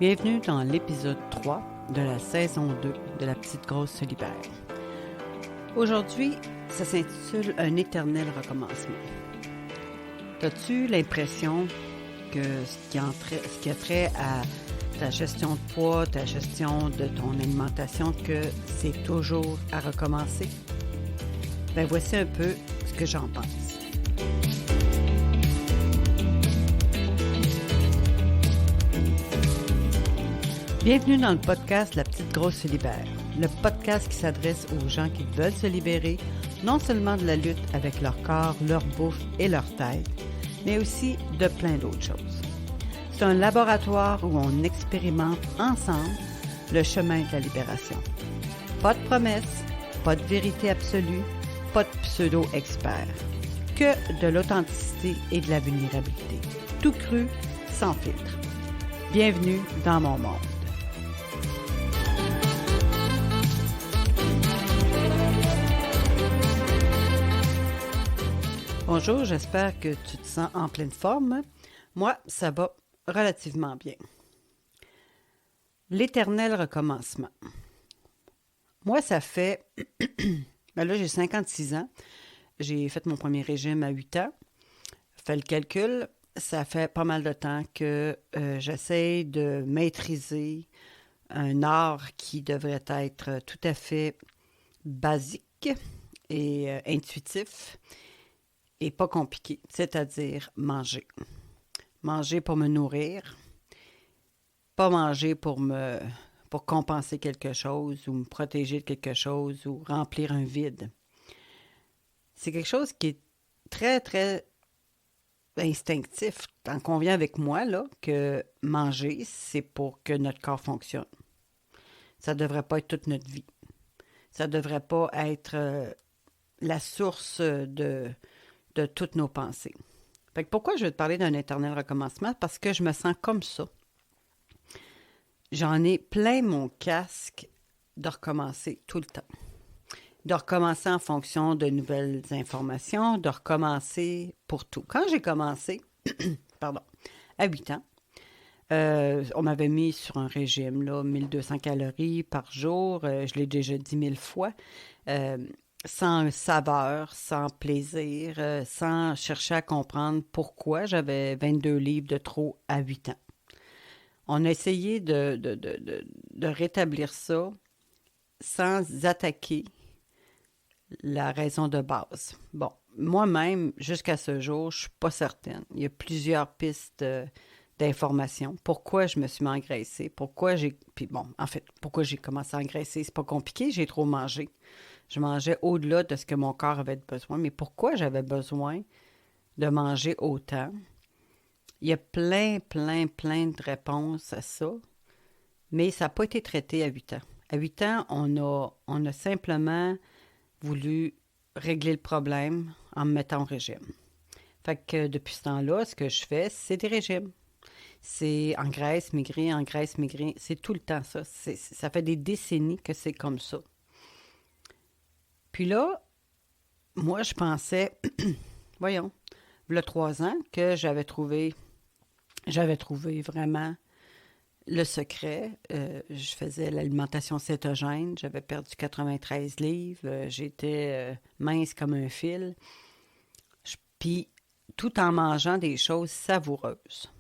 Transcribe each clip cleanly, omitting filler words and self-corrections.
Bienvenue dans l'épisode 3 de la saison 2 de La Petite Grosse se libère. Aujourd'hui, ça s'intitule Un éternel recommencement. As-tu l'impression que ce qui a trait à ta gestion de poids, ta gestion de ton alimentation, que c'est toujours à recommencer? Ben voici un peu ce que j'en pense. Bienvenue dans le podcast La Petite Grosse se libère, le podcast qui s'adresse aux gens qui veulent se libérer, non seulement de la lutte avec leur corps, leur bouffe et leur tête, mais aussi de plein d'autres choses. C'est un laboratoire où on expérimente ensemble le chemin de la libération. Pas de promesses, pas de vérité absolue, pas de pseudo-experts, que de l'authenticité et de la vulnérabilité. Tout cru, sans filtre. Bienvenue dans mon monde. Bonjour, j'espère que tu te sens en pleine forme. Moi, ça va relativement bien. L'éternel recommencement. Moi, ça fait... là, j'ai 56 ans. J'ai fait mon premier régime à 8 ans. Fais le calcul, ça fait pas mal de temps que j'essaie de maîtriser un art qui devrait être tout à fait basique et intuitif. Et pas compliqué, c'est-à-dire manger. Manger pour me nourrir, pas manger pour compenser quelque chose ou me protéger de quelque chose ou remplir un vide. C'est quelque chose qui est très, très instinctif. T'en conviens avec moi, là, que manger, c'est pour que notre corps fonctionne. Ça ne devrait pas être toute notre vie. Ça ne devrait pas être la source de toutes nos pensées. Fait que pourquoi je vais te parler d'un éternel recommencement? Parce que je me sens comme ça. J'en ai plein mon casque de recommencer tout le temps. De recommencer en fonction de nouvelles informations, de recommencer pour tout. Quand j'ai commencé, à 8 ans, on m'avait mis sur un régime, là, 1200 calories par jour. Je l'ai déjà dit 1000 fois. Sans saveur, sans plaisir, sans chercher à comprendre pourquoi j'avais 22 livres de trop à 8 ans. On a essayé de rétablir ça sans attaquer la raison de base. Bon, moi-même, jusqu'à ce jour, je ne suis pas certaine. Il y a plusieurs pistes d'informations. Pourquoi je me suis mis à engraisser? Pourquoi j'ai commencé à engraisser? C'est pas compliqué, j'ai trop mangé. Je mangeais au-delà de ce que mon corps avait besoin. Mais pourquoi j'avais besoin de manger autant? Il y a plein de réponses à ça, mais ça n'a pas été traité à 8 ans. À 8 ans, on a simplement voulu régler le problème en me mettant au régime. Fait que depuis ce temps-là, ce que je fais, c'est des régimes. C'est engraisse, maigrir, engraisse, maigrir. C'est tout le temps ça. Ça fait des décennies que c'est comme ça. Puis là, moi, je pensais, voyons, il y a 3 ans, que j'avais trouvé vraiment le secret. Je faisais l'alimentation cétogène, j'avais perdu 93 livres, j'étais mince comme un fil, puis tout en mangeant des choses savoureuses.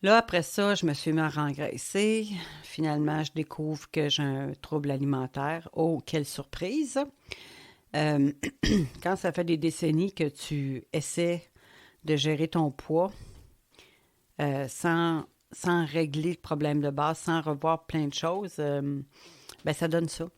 Là, après ça, je me suis mis à rengraisser. Finalement, je découvre que j'ai un trouble alimentaire. Oh, quelle surprise! Quand ça fait des décennies que tu essaies de gérer ton poids sans régler le problème de base, sans revoir plein de choses, ben ça donne ça.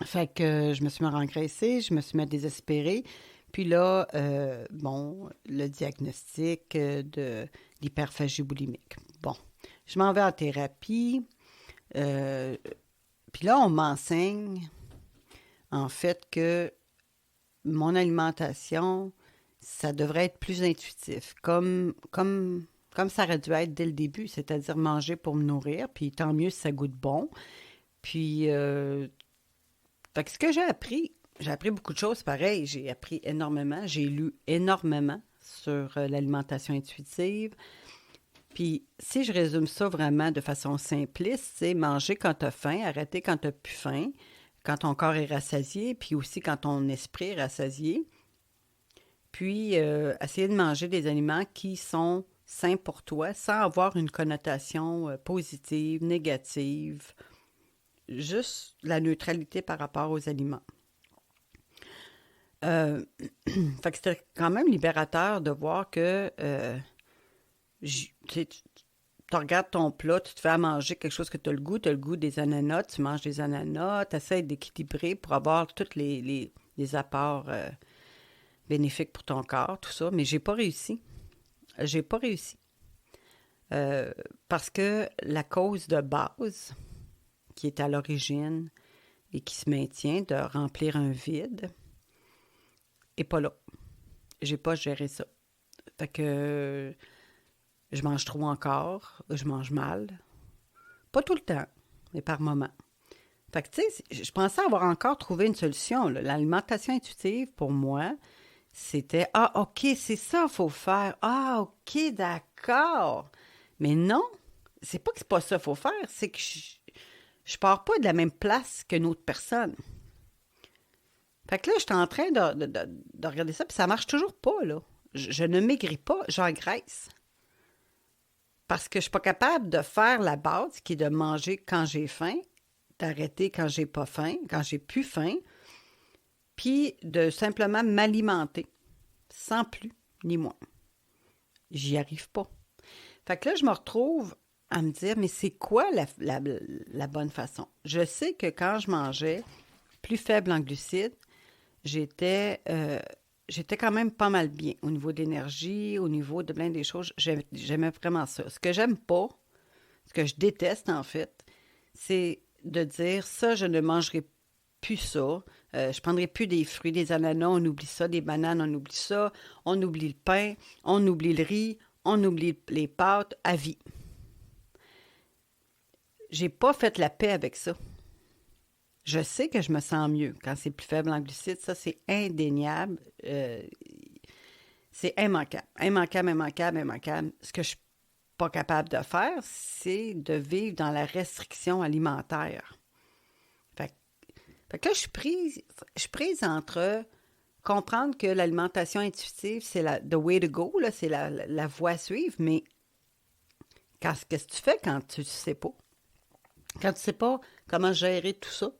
Fait que je me suis mis à rengraisser, je me suis mis à désespérer. Puis là, le diagnostic de l'hyperphagie boulimique. Bon, je m'en vais en thérapie. Puis là, on m'enseigne, en fait, que mon alimentation, ça devrait être plus intuitif, comme ça aurait dû être dès le début, c'est-à-dire manger pour me nourrir, puis tant mieux si ça goûte bon. Puis, fait que ce que j'ai appris beaucoup de choses, pareil, j'ai appris énormément, j'ai lu énormément sur l'alimentation intuitive. Puis, si je résume ça vraiment de façon simpliste, c'est manger quand tu as faim, arrêter quand tu n'as plus faim, quand ton corps est rassasié, puis aussi quand ton esprit est rassasié. Puis, essayer de manger des aliments qui sont sains pour toi sans avoir une connotation positive, négative, juste la neutralité par rapport aux aliments. Fait que c'était quand même libérateur de voir que tu regardes ton plat, tu te fais à manger quelque chose que tu as le goût des ananas, tu manges des ananas, tu essaies d'équilibrer pour avoir tous les apports bénéfiques pour ton corps, tout ça, mais j'ai pas réussi. J'ai pas réussi. Parce que la cause de base, qui est à l'origine et qui se maintient de remplir un vide, est pas là. J'ai pas géré ça. Fait que je mange trop encore, je mange mal. Pas tout le temps, mais par moment. Fait que, tu sais, je pensais avoir encore trouvé une solution, là. L'alimentation intuitive, pour moi, c'était « Ah, OK, c'est ça qu'il faut faire. Ah, OK, d'accord. » Mais non, c'est pas que c'est pas ça qu'il faut faire, c'est que je pars pas de la même place qu'une autre personne. Fait que là, j'étais en train de regarder ça, puis ça marche toujours pas, là. Je ne maigris pas, j'engraisse. Parce que je suis pas capable de faire la base, qui est de manger quand j'ai faim, d'arrêter quand j'ai pas faim, quand j'ai plus faim, puis de simplement m'alimenter, sans plus ni moins. J'y arrive pas. Fait que là, je me retrouve à me dire, mais c'est quoi la bonne façon? Je sais que quand je mangeais plus faible en glucides, j'étais quand même pas mal bien au niveau d'énergie, au niveau de plein des choses. J'aimais vraiment ça. Ce que j'aime pas, ce que je déteste en fait, c'est de dire ça, je ne mangerai plus ça. Je prendrai plus des fruits, des ananas, on oublie ça, des bananes, on oublie ça, on oublie le pain, on oublie le riz, on oublie les pâtes à vie. J'ai pas fait la paix avec ça. Je sais que je me sens mieux quand c'est plus faible en glucides. Ça, c'est indéniable. C'est immanquable. Immanquable, immanquable, immanquable. Ce que je suis pas capable de faire, c'est de vivre dans la restriction alimentaire. Fait que là, je suis prise entre comprendre que l'alimentation intuitive, c'est the way to go, là, c'est la voie à suivre, mais qu'est-ce que tu fais quand tu ne sais pas? Quand tu ne sais pas comment gérer tout ça?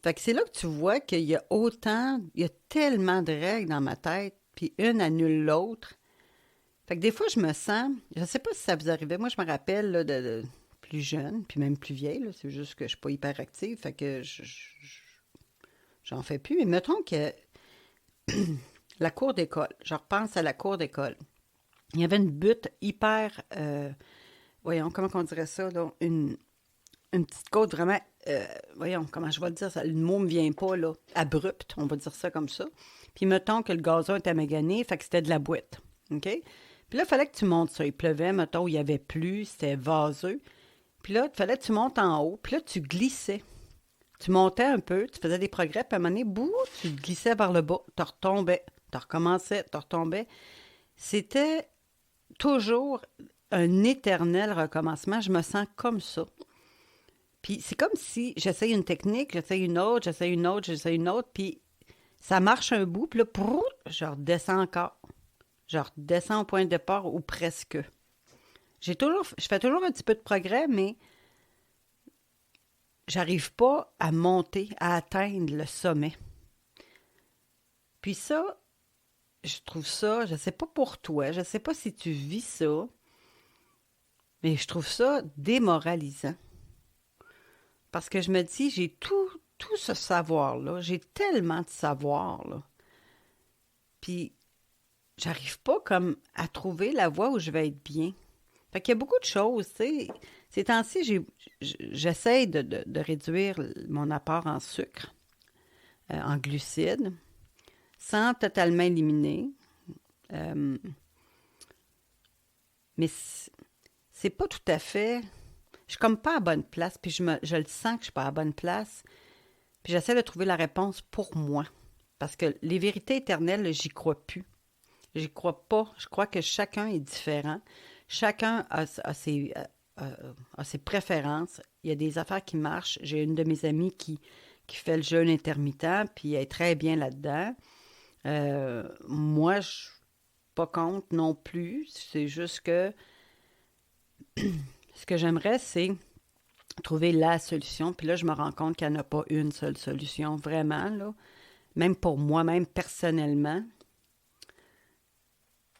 Fait que c'est là que tu vois qu'il y a il y a tellement de règles dans ma tête, puis une annule l'autre. Fait que des fois, je me sens, je ne sais pas si ça vous arrivait, moi je me rappelle là, de plus jeune, puis même plus vieille, là, c'est juste que je ne suis pas hyper active, fait que j'en fais plus. Mais mettons que la cour d'école, je repense à la cour d'école. Il y avait une butte hyper, voyons, comment on dirait ça, là, une petite côte vraiment, voyons, comment je vais le dire, ça, le mot me vient pas, là, abrupte, on va dire ça comme ça. Puis mettons que le gazon était magané, fait que c'était de la boîte, OK? Puis là, il fallait que tu montes ça. Il pleuvait, mettons, il y avait plus, c'était vaseux. Puis là, il fallait que tu montes en haut, puis là, tu glissais. Tu montais un peu, tu faisais des progrès, puis à un moment donné, bout, tu glissais vers le bas, tu retombais, tu recommençais, tu retombais. C'était toujours un éternel recommencement. Je me sens comme ça. Puis c'est comme si j'essaye une technique, j'essaye une autre, j'essaye une autre, j'essaye une autre, puis ça marche un bout, puis là, je redescends encore. Je redescends au point de départ ou presque. Je fais toujours un petit peu de progrès, mais j'arrive pas à monter, à atteindre le sommet. Puis ça, je trouve ça, je sais pas pour toi, je sais pas si tu vis ça, mais je trouve ça démoralisant. Parce que je me dis, j'ai tout ce savoir-là, j'ai tellement de savoir, là. Puis, j'arrive pas comme à trouver la voie où je vais être bien. Fait qu'il y a beaucoup de choses, tu sais. Ces temps-ci, j'essaie de réduire mon apport en sucre, en glucides, sans totalement éliminer. Mais c'est pas tout à fait... Je suis comme pas à la bonne place, puis je le sens que je suis pas à la bonne place. Puis j'essaie de trouver la réponse pour moi. Parce que les vérités éternelles, j'y crois plus. J'y crois pas. Je crois que chacun est différent. Chacun a ses préférences. Il y a des affaires qui marchent. J'ai une de mes amies qui fait le jeûne intermittent, puis elle est très bien là-dedans. Moi, je suis pas contre non plus. C'est juste que ce que j'aimerais, c'est trouver la solution. Puis là, je me rends compte qu'il n'y en a pas une seule solution, vraiment, là. Même pour moi-même, personnellement.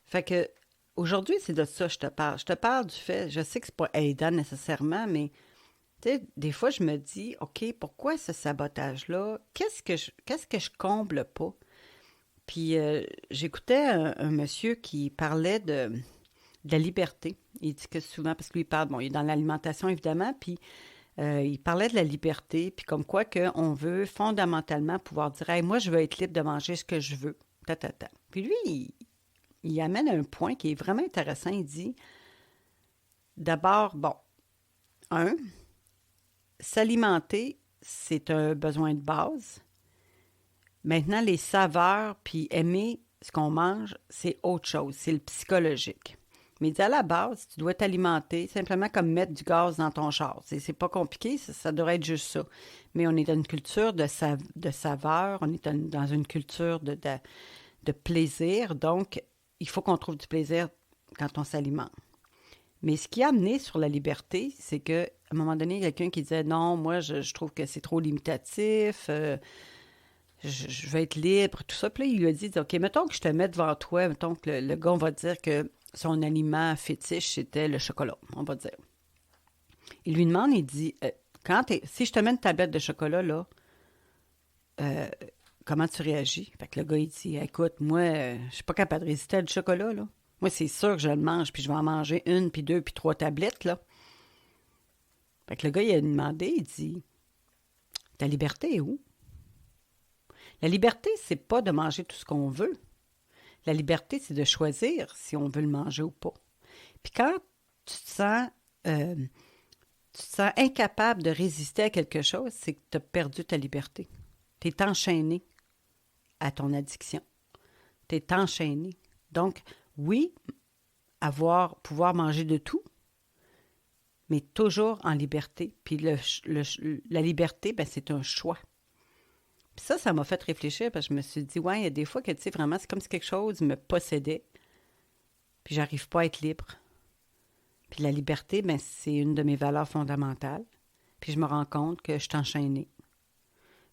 Fait que aujourd'hui, c'est de ça que je te parle. Je te parle du fait, je sais que c'est pas aidant nécessairement, mais tu sais, des fois, je me dis, OK, pourquoi ce sabotage-là? Qu'est-ce que je comble pas? Puis j'écoutais un monsieur qui parlait de la liberté. Il dit que souvent, parce que lui, il parle, bon, il est dans l'alimentation, évidemment, puis il parlait de la liberté, puis comme quoi qu'on veut fondamentalement pouvoir dire, hey, moi, je veux être libre de manger ce que je veux. Ta, ta, ta. Puis lui, il amène un point qui est vraiment intéressant. Il dit, d'abord, bon, un, s'alimenter, c'est un besoin de base. Maintenant, les saveurs, puis aimer ce qu'on mange, c'est autre chose, c'est le psychologique. Mais il dit à la base, tu dois t'alimenter simplement comme mettre du gaz dans ton char. C'est pas compliqué, ça devrait être juste ça. Mais on est dans une culture de saveur, on est dans une culture de plaisir, donc il faut qu'on trouve du plaisir quand on s'alimente. Mais ce qui a amené sur la liberté, c'est qu'à un moment donné, il y a quelqu'un qui disait non, moi je trouve que c'est trop limitatif, je vais être libre, tout ça. Puis là, il lui a dit, OK, mettons que je te mets devant toi, mettons que le gars, on va dire que son aliment fétiche, c'était le chocolat, on va dire. Il lui demande, il dit, si je te mets une tablette de chocolat, là, euh, comment tu réagis? Fait que le gars, il dit, écoute, moi, je suis pas capable de résister à du chocolat, là. Moi, c'est sûr que je le mange, puis je vais en manger une, puis deux, puis trois tablettes, là. Fait que le gars, il a demandé, il dit, ta liberté est où? La liberté, c'est pas de manger tout ce qu'on veut. La liberté, c'est de choisir si on veut le manger ou pas. Puis quand tu te sens incapable de résister à quelque chose, c'est que tu as perdu ta liberté. Tu es enchaîné à ton addiction. Tu es enchaîné. Donc, oui, pouvoir manger de tout, mais toujours en liberté. Puis la liberté, ben, c'est un choix. Puis ça m'a fait réfléchir parce que je me suis dit, ouais, il y a des fois que, tu sais, vraiment, c'est comme si quelque chose me possédait, puis j'arrive pas à être libre. Puis la liberté, ben, c'est une de mes valeurs fondamentales. Puis je me rends compte que je suis enchaînée.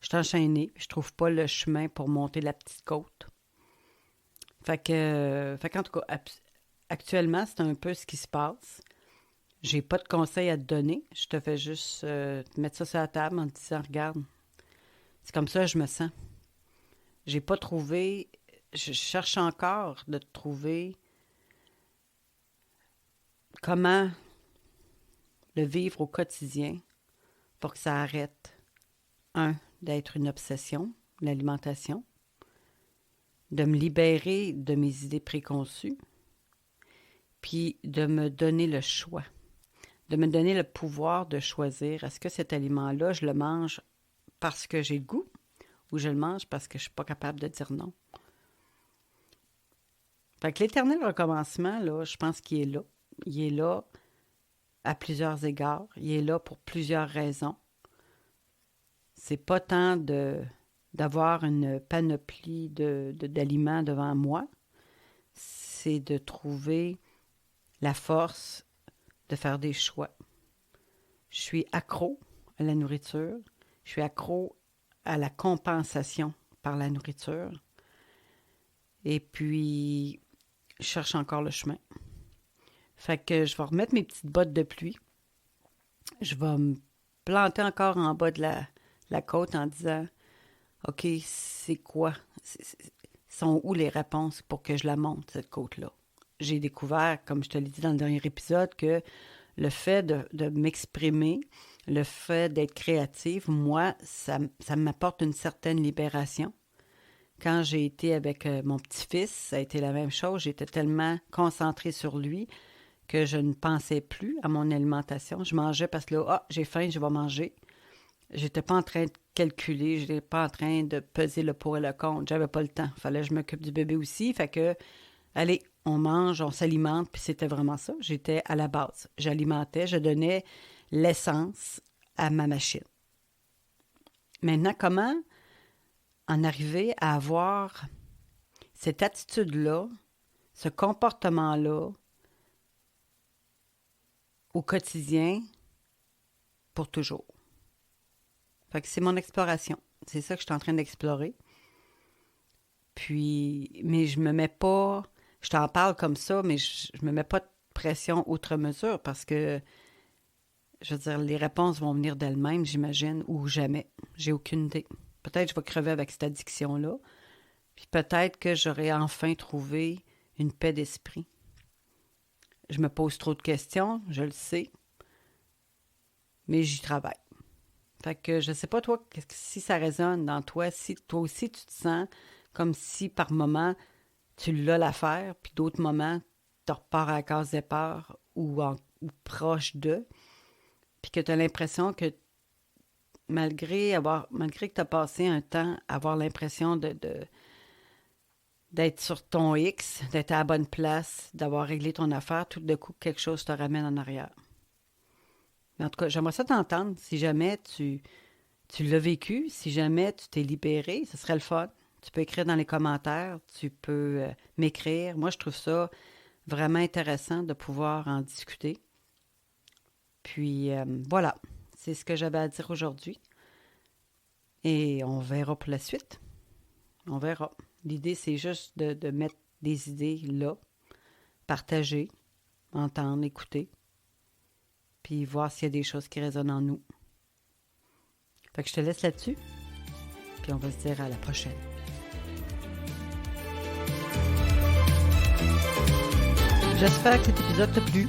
Je suis enchaînée, puis je trouve pas le chemin pour monter la petite côte. Fait qu'en tout cas, actuellement, c'est un peu ce qui se passe. J'ai pas de conseils à te donner. Je te fais juste te mettre ça sur la table en te disant, regarde, c'est comme ça que je me sens. J'ai pas trouvé, je cherche encore de trouver comment le vivre au quotidien pour que ça arrête, un, d'être une obsession, l'alimentation, de me libérer de mes idées préconçues, puis de me donner le choix, de me donner le pouvoir de choisir, est-ce que cet aliment-là, je le mange parce que j'ai le goût ou je le mange parce que je ne suis pas capable de dire non. Fait que l'éternel recommencement, là, je pense qu'il est là. Il est là à plusieurs égards. Il est là pour plusieurs raisons. C'est pas tant d'avoir une panoplie d'aliments devant moi. C'est de trouver la force de faire des choix. Je suis accro à la nourriture. Je suis accro à la compensation par la nourriture. Et puis, je cherche encore le chemin. Fait que je vais remettre mes petites bottes de pluie. Je vais me planter encore en bas de la côte en disant, OK, c'est quoi? Sont où les réponses pour que je la monte, cette côte-là? J'ai découvert, comme je te l'ai dit dans le dernier épisode, que le fait de m'exprimer, le fait d'être créative, moi, ça m'apporte une certaine libération. Quand j'ai été avec mon petit-fils, ça a été la même chose. J'étais tellement concentrée sur lui que je ne pensais plus à mon alimentation. Je mangeais parce que là, j'ai faim, je vais manger. J'étais pas en train de calculer, j'étais pas en train de peser le pour et le contre. J'avais pas le temps. Fallait que je m'occupe du bébé aussi. Fait que allez, on mange, on s'alimente, puis c'était vraiment ça. J'étais à la base. J'alimentais, je donnais l'essence à ma machine. Maintenant, comment en arriver à avoir cette attitude-là, ce comportement-là au quotidien pour toujours? Fait que c'est mon exploration. C'est ça que je suis en train d'explorer. Puis, mais je me mets pas, je t'en parle comme ça, mais je me mets pas de pression outre mesure parce que, je veux dire, les réponses vont venir d'elles-mêmes, j'imagine, ou jamais. J'ai aucune idée. Peut-être que je vais crever avec cette addiction-là, puis peut-être que j'aurai enfin trouvé une paix d'esprit. Je me pose trop de questions, je le sais, mais j'y travaille. Fait que je sais pas, toi, si ça résonne dans toi, si toi aussi tu te sens comme si par moment tu l'as l'affaire, puis d'autres moments tu repars à la case départ ou proche d'eux, puis que tu as l'impression que malgré que tu as passé un temps à avoir l'impression d'être sur ton X, d'être à la bonne place, d'avoir réglé ton affaire, tout de coup quelque chose te ramène en arrière. Mais en tout cas, j'aimerais ça t'entendre si jamais tu l'as vécu, si jamais tu t'es libéré, ce serait le fun. Tu peux écrire dans les commentaires, tu peux m'écrire. Moi, je trouve ça vraiment intéressant de pouvoir en discuter. Puis voilà, c'est ce que j'avais à dire aujourd'hui. Et on verra pour la suite. On verra. L'idée, c'est juste de mettre des idées là, partager, entendre, écouter, puis voir s'il y a des choses qui résonnent en nous. Fait que je te laisse là-dessus, puis on va se dire à la prochaine. J'espère que cet épisode t'a plu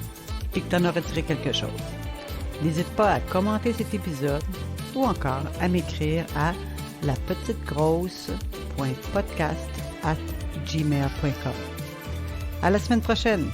et que tu en auras tiré quelque chose. N'hésite pas à commenter cet épisode ou encore à m'écrire à lapetitegrosse.podcast@gmail.com. À la semaine prochaine!